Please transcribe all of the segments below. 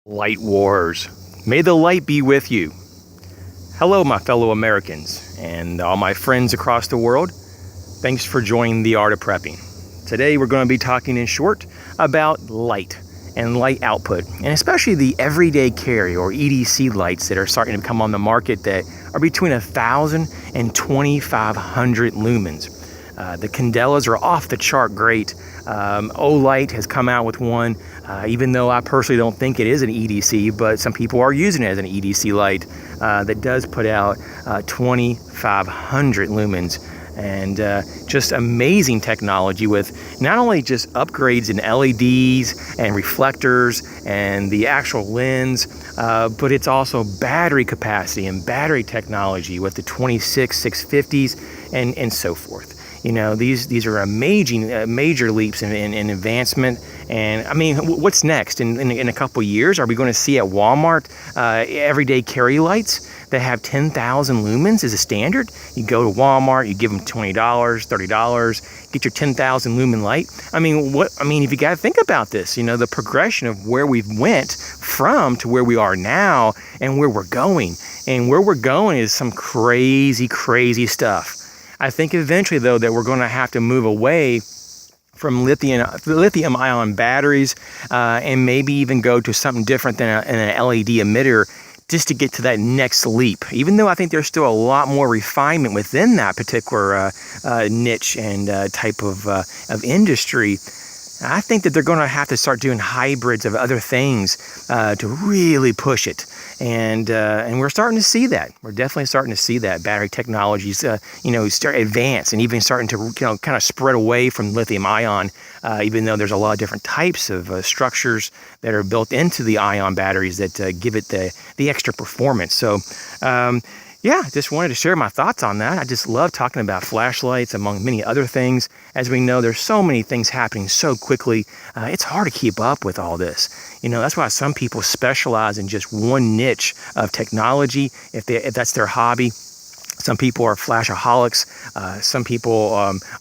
Light Wars. May the light be with you. Hello, my fellow Americans and all my friends across the world. Thanks for joining the Art of Prepping. Today we're going to be talking in short about light and light output, and especially the everyday carry or EDC lights that are starting to come on the market that are between 1,000 and 2,500 lumens. The Candelas are off the chart great. Olight has come out with one, even though I personally don't think it is an EDC, but some people are using it as an EDC light that does put out 2,500 lumens. And just amazing technology with not only just upgrades in LEDs and reflectors and the actual lens, but it's also battery capacity and battery technology with the 26650s and so forth. You know, these are amazing, major leaps in advancement. And I mean, what's next? In a couple of years, are we going to see at Walmart everyday carry lights that have 10,000 lumens as a standard? You go to Walmart, you give them $20, $30, get your 10,000 lumen light. I mean, if you got to think about this, you know, the progression of where we've went from to where we are now and where we're going. And where we're going is some crazy, crazy stuff. I think eventually, though, that we're going to have to move away from lithium-ion batteries and maybe even go to something different than an LED emitter just to get to that next leap. Even though I think there's still a lot more refinement within that particular niche and type of industry, I think that they're going to have to start doing hybrids of other things to really push it. And we're starting to see that. We're definitely starting to see that battery technologies, start advance and even starting to, kind of spread away from lithium ion, even though there's a lot of different types of structures that are built into the ion batteries that give it the extra performance. So, just wanted to share my thoughts on that. I just love talking about flashlights among many other things. As we know, there's so many things happening so quickly. It's hard to keep up with all this. That's why some people specialize in just one niche of technology, if that's their hobby. Some people are flashaholics. Some people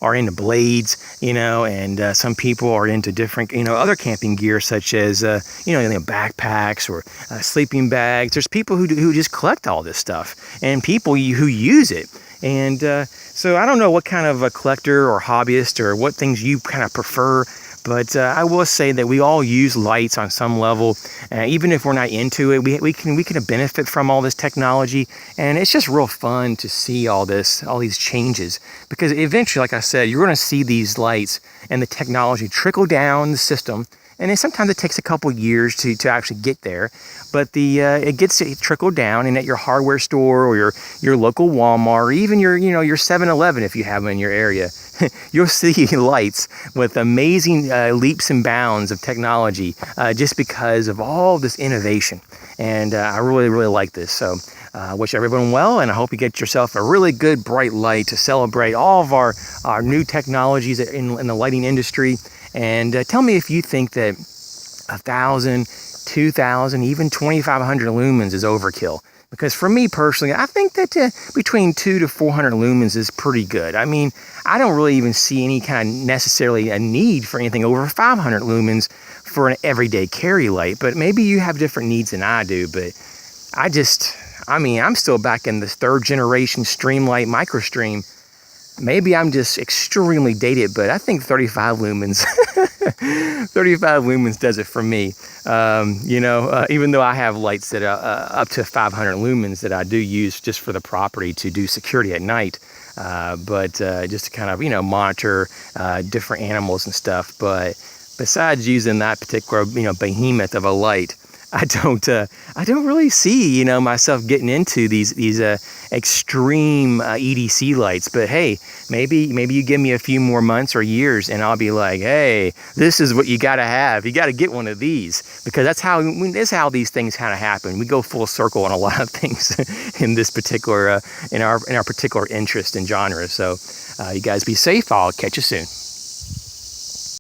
are into blades, and some people are into different, other camping gear such as, backpacks or sleeping bags. There's people who just collect all this stuff and people who use it. And so I don't know what kind of a collector or hobbyist or what things you kind of prefer. But I will say that we all use lights on some level, even if we're not into it. We can benefit from all this technology, and it's just real fun to see all these changes. Because eventually, like I said, you're going to see these lights and the technology trickle down the system. And then sometimes it takes a couple years to actually get there, but it gets trickled down, and at your hardware store or your local Walmart or even your 7-Eleven if you have them in your area, you'll see lights with amazing leaps and bounds of technology just because of all this innovation. And I really, really like this. So I wish everyone well, and I hope you get yourself a really good bright light to celebrate all of our new technologies in the lighting industry. And tell me if you think that 1,000, 2,000, even 2,500 lumens is overkill. Because for me personally, I think that between 200 to 400 lumens is pretty good. I mean, I don't really even see any kind of necessarily a need for anything over 500 lumens for an everyday carry light. But maybe you have different needs than I do. But I'm still back in this third generation Streamlight MicroStream. Maybe I'm just extremely dated, but I think 35 lumens, 35 lumens does it for me. Even though I have lights that are up to 500 lumens that I do use just for the property to do security at night, but just to kind of, monitor different animals and stuff. But besides using that particular, behemoth of a light, I don't really see, myself getting into these extreme EDC lights. But hey, maybe you give me a few more months or years, and I'll be like, hey, this is what you got to have. You got to get one of these, because that's how these things kind of happen. We go full circle on a lot of things in this particular in our particular interest and genre. So you guys be safe. I'll catch you soon.